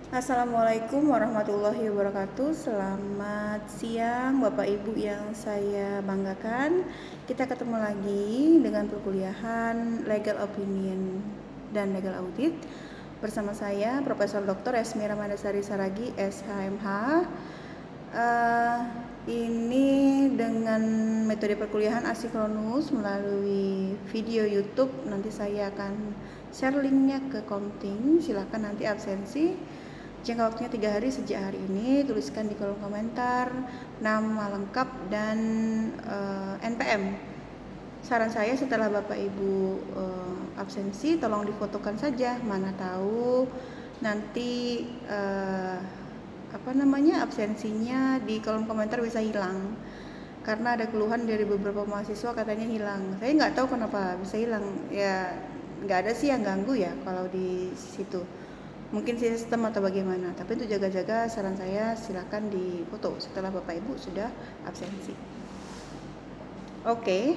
Assalamualaikum warahmatullahi wabarakatuh. Selamat siang Bapak Ibu yang saya banggakan. Kita ketemu lagi dengan perkuliahan Legal Opinion dan Legal Audit bersama saya Profesor Dr. Esmi Ramadasari Saragi SHMH. Ini dengan metode perkuliahan asinkronus melalui video YouTube. Nanti saya akan share linknya ke Komting. Silakan nanti absensi. Jangka waktunya 3 hari sejak hari ini. Tuliskan di kolom komentar nama lengkap dan NPM. Saran saya setelah Bapak Ibu absensi, tolong difotokan saja. Mana tahu nanti absensinya di kolom komentar bisa hilang. Karena ada keluhan dari beberapa mahasiswa katanya hilang. Saya nggak tahu kenapa bisa hilang. Ya nggak ada sih yang ganggu ya kalau di situ. Mungkin sistem atau bagaimana, tapi untuk jaga-jaga saran saya silakan difoto setelah Bapak Ibu sudah absensi. Oke,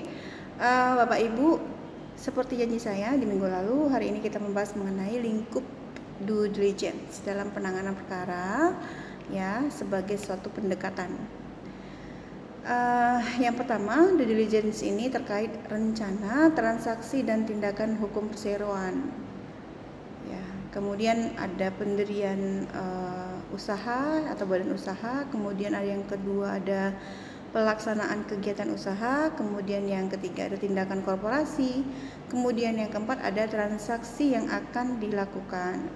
Bapak Ibu, seperti janji saya di minggu lalu, hari ini kita membahas mengenai lingkup due diligence dalam penanganan perkara, ya, sebagai suatu pendekatan. Yang pertama, due diligence ini terkait rencana, transaksi, dan tindakan hukum perseroan. Ya, kemudian ada pendirian usaha atau badan usaha, kemudian ada yang kedua ada pelaksanaan kegiatan usaha, kemudian yang ketiga ada tindakan korporasi, kemudian yang keempat ada transaksi yang akan dilakukan.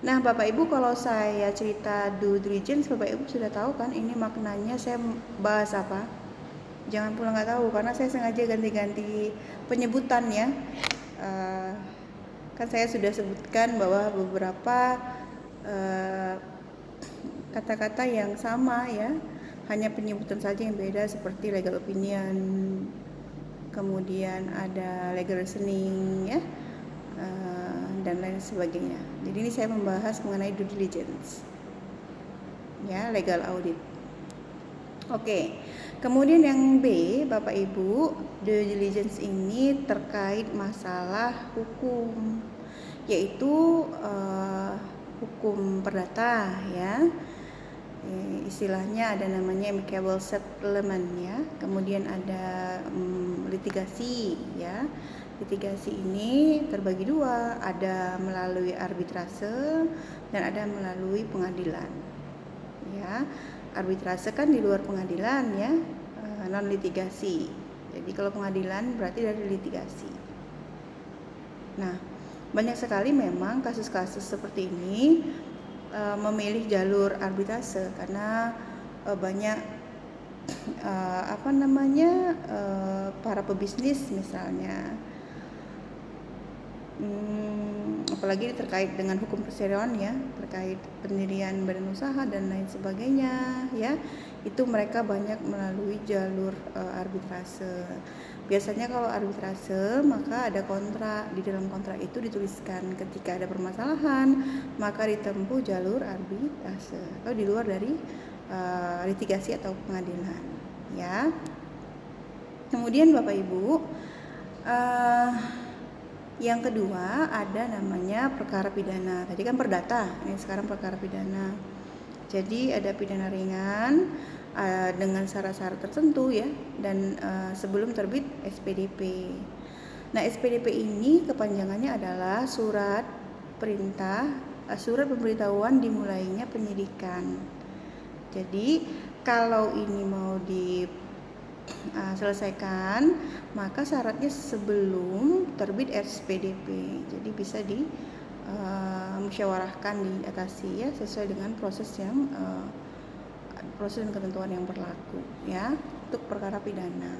Nah, Bapak Ibu, kalau saya cerita due diligence, Bapak Ibu sudah tahu kan ini maknanya saya bahas apa? Jangan pula nggak tahu, karena saya sengaja ganti-ganti penyebutan ya. Kan saya sudah sebutkan bahwa beberapa kata-kata yang sama ya, hanya penyebutan saja yang beda, seperti legal opinion, kemudian ada legal reasoning ya, dan lain sebagainya. Jadi ini saya membahas mengenai due diligence ya, legal audit. Oke, kemudian yang B, Bapak Ibu, due diligence ini terkait masalah hukum, yaitu hukum perdata ya. Istilahnya ada namanya amicable settlement ya. Kemudian ada litigasi ya. Litigasi ini terbagi dua, ada melalui arbitrase dan ada melalui pengadilan ya. Arbitrase kan di luar pengadilan ya, non litigasi. Jadi kalau pengadilan berarti dari litigasi. Nah, banyak sekali memang kasus-kasus seperti ini memilih jalur arbitrase karena banyak para pebisnis misalnya, apalagi terkait dengan hukum perseroan ya, terkait pendirian badan usaha dan lain sebagainya ya, itu mereka banyak melalui jalur arbitrase. Biasanya kalau arbitrase maka ada kontrak, di dalam kontrak itu dituliskan ketika ada permasalahan maka ditempuh jalur arbitrase atau di luar dari litigasi atau pengadilan ya. Kemudian Bapak Ibu, yang kedua ada namanya perkara pidana. Tadi kan perdata, ini sekarang perkara pidana. Jadi ada pidana ringan dengan syarat-syarat tertentu ya, dan sebelum terbit SPDP. Nah, SPDP ini kepanjangannya adalah surat pemberitahuan dimulainya penyidikan. Jadi kalau ini mau selesaikan, maka syaratnya sebelum terbit SPDP. Jadi bisa musyawarahkan, diatasi ya, sesuai dengan proses dan ketentuan yang berlaku ya untuk perkara pidana.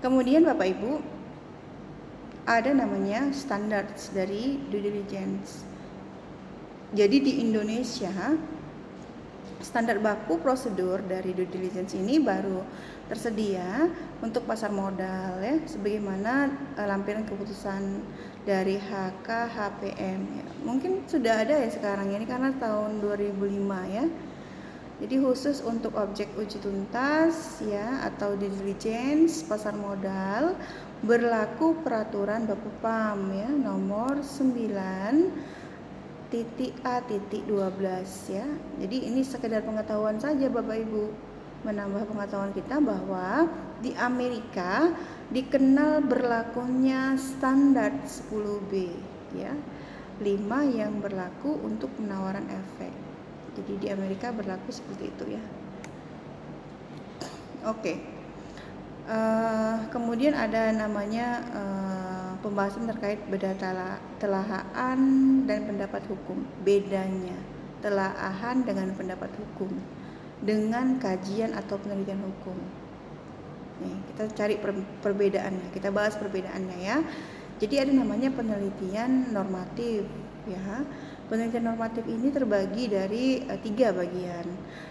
Kemudian Bapak Ibu, ada namanya standar dari due diligence. Jadi di Indonesia standar baku prosedur dari due diligence ini baru tersedia untuk pasar modal ya, sebagaimana lampiran keputusan dari HKHPM ya. Mungkin sudah ada ya sekarang ini karena tahun 2005 ya. Jadi khusus untuk objek uji tuntas ya atau due diligence pasar modal berlaku peraturan Bapepam ya nomor 9 ya. Jadi ini sekedar pengetahuan saja Bapak Ibu, menambah pengetahuan kita bahwa di Amerika dikenal berlakunya standar 10B ya. 5 yang berlaku untuk penawaran efek. Jadi di Amerika berlaku seperti itu ya. Oke. Kemudian ada namanya pembahasan terkait beda telaahan dan pendapat hukum. Bedanya telaahan dengan pendapat hukum dengan kajian atau penelitian hukum. Nih, kita cari perbedaannya. Kita bahas perbedaannya ya. Jadi ada namanya penelitian normatif ya. Penelitian normatif ini terbagi dari 3 bagian.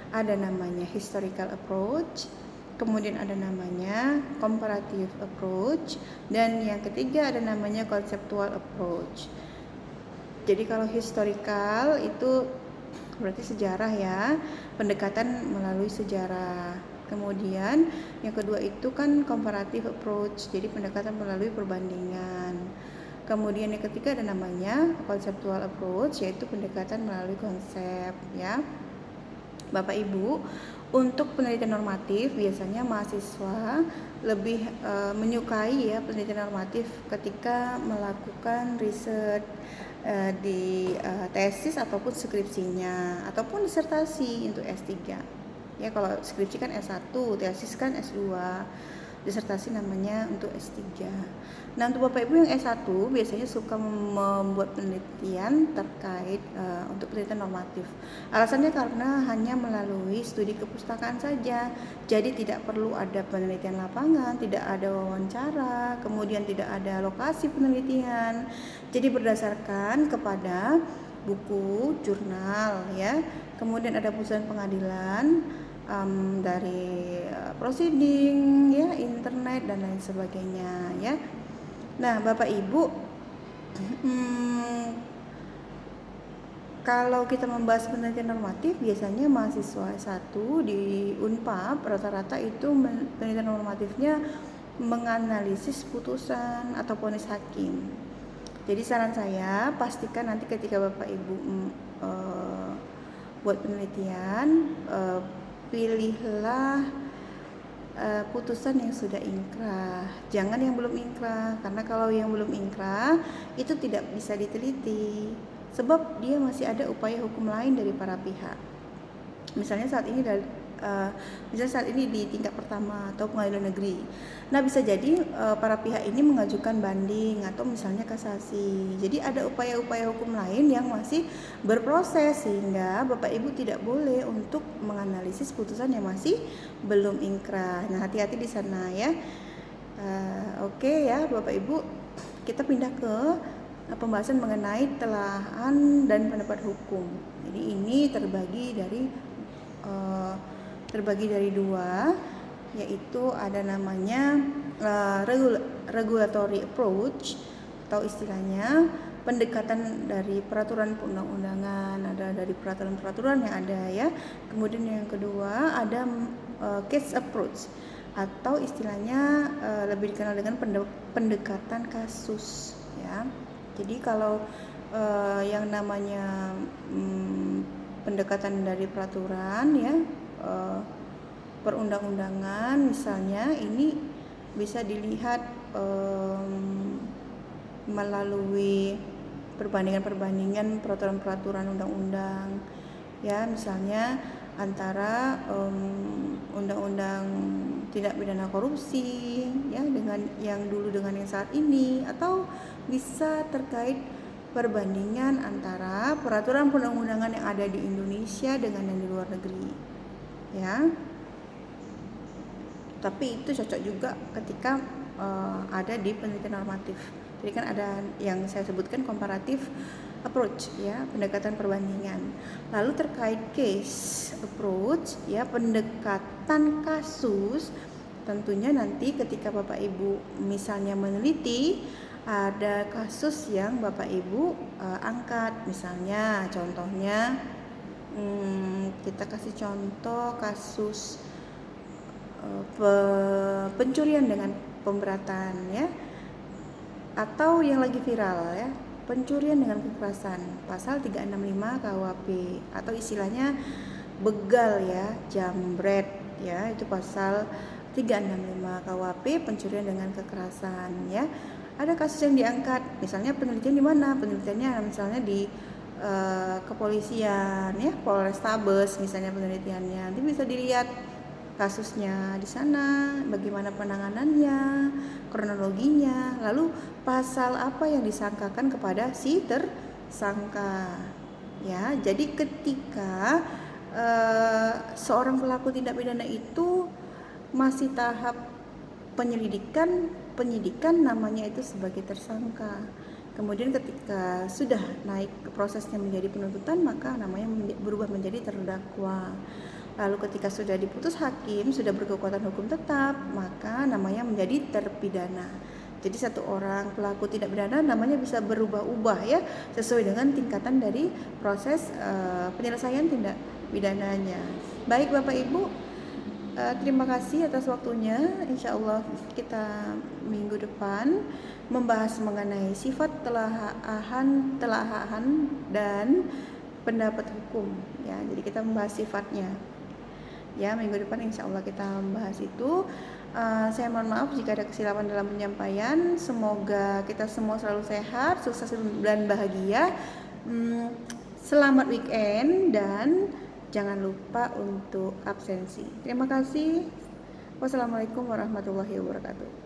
Ada namanya historical approach, kemudian ada namanya comparative approach, dan yang ketiga ada namanya conceptual approach. Jadi kalau historical itu berarti sejarah ya, pendekatan melalui sejarah. Kemudian yang kedua itu kan comparative approach, jadi pendekatan melalui perbandingan. Kemudian yang ketiga ada namanya conceptual approach, yaitu pendekatan melalui konsep ya. Bapak Ibu, untuk penelitian normatif biasanya mahasiswa lebih menyukai ya penelitian normatif ketika melakukan riset di tesis ataupun skripsinya ataupun disertasi untuk S3. Ya, kalau skripsi kan S1, tesis kan S2, disertasi namanya untuk S3. Nah, untuk Bapak Ibu yang S1 biasanya suka membuat penelitian terkait untuk penelitian normatif. Alasannya karena hanya melalui studi kepustakaan saja. Jadi tidak perlu ada penelitian lapangan, tidak ada wawancara, kemudian tidak ada lokasi penelitian. Jadi berdasarkan kepada buku, jurnal ya. Kemudian ada putusan pengadilan dari proceeding ya, internet dan lain sebagainya ya. Nah, Bapak Ibu, kalau kita membahas penelitian normatif, biasanya mahasiswa S1 di Unpad rata-rata itu penelitian normatifnya menganalisis putusan atau vonis hakim. Jadi saran saya, pastikan nanti ketika Bapak Ibu buat penelitian, pilihlah putusan yang sudah inkrah, jangan yang belum inkrah, karena kalau yang belum inkrah itu tidak bisa diteliti, sebab dia masih ada upaya hukum lain dari para pihak. Misalnya saat ini di tingkat pertama atau pengadilan negeri. Nah, bisa jadi para pihak ini mengajukan banding atau misalnya kasasi. Jadi ada upaya-upaya hukum lain yang masih berproses, sehingga Bapak Ibu tidak boleh untuk menganalisis putusan yang masih belum inkrah. Nah, hati-hati di sana ya. Oke ya Bapak Ibu, kita pindah ke pembahasan mengenai telaahan dan pendapat hukum. Jadi ini terbagi dari 2, yaitu ada namanya regulatory approach atau istilahnya pendekatan dari peraturan perundang-undangan, ada dari peraturan-peraturan yang ada ya. Kemudian yang kedua ada case approach atau istilahnya lebih dikenal dengan pendekatan kasus ya. Jadi kalau yang namanya pendekatan dari peraturan ya, perundang-undangan misalnya, ini bisa dilihat melalui perbandingan peraturan-peraturan undang-undang ya, misalnya antara undang-undang tindak pidana korupsi ya dengan yang dulu dengan yang saat ini, atau bisa terkait perbandingan antara peraturan perundang-undangan yang ada di Indonesia dengan yang di luar negeri ya. Tapi itu cocok juga ketika ada di penelitian normatif. Jadi kan ada yang saya sebutkan comparative approach ya, pendekatan perbandingan. Lalu terkait case approach ya, pendekatan kasus, tentunya nanti ketika Bapak Ibu misalnya meneliti, ada kasus yang Bapak Ibu angkat, misalnya contohnya kita kasih contoh kasus pencurian dengan pemberatan ya, atau yang lagi viral ya, pencurian dengan kekerasan, pasal 365 KUHP, atau istilahnya begal ya, jambret ya, itu pasal 365 KUHP, pencurian dengan kekerasan ya. Ada kasus yang diangkat, misalnya penelitian di mana? Penelitiannya misalnya di kepolisian ya, Polrestabes misalnya penelitiannya. Nanti bisa dilihat kasusnya di sana, bagaimana penanganannya, kronologinya, lalu pasal apa yang disangkakan kepada si tersangka. Ya, jadi ketika seorang pelaku tindak pidana itu masih tahap penyidikan namanya itu sebagai tersangka. Kemudian ketika sudah naik prosesnya menjadi penuntutan, maka namanya berubah menjadi terdakwa. Lalu ketika sudah diputus hakim, sudah berkekuatan hukum tetap, maka namanya menjadi terpidana. Jadi satu orang pelaku tindak pidana namanya bisa berubah-ubah ya, sesuai dengan tingkatan dari proses penyelesaian tindak pidananya. Baik Bapak Ibu, terima kasih atas waktunya. Insya Allah kita minggu depan membahas mengenai sifat telaahan dan pendapat hukum ya. Jadi kita membahas sifatnya ya, minggu depan insya Allah kita membahas itu. Saya mohon maaf jika ada kesilapan dalam penyampaian. Semoga kita semua selalu sehat, sukses dan bahagia. Selamat weekend dan jangan lupa untuk absensi. Terima kasih. Wassalamualaikum warahmatullahi wabarakatuh.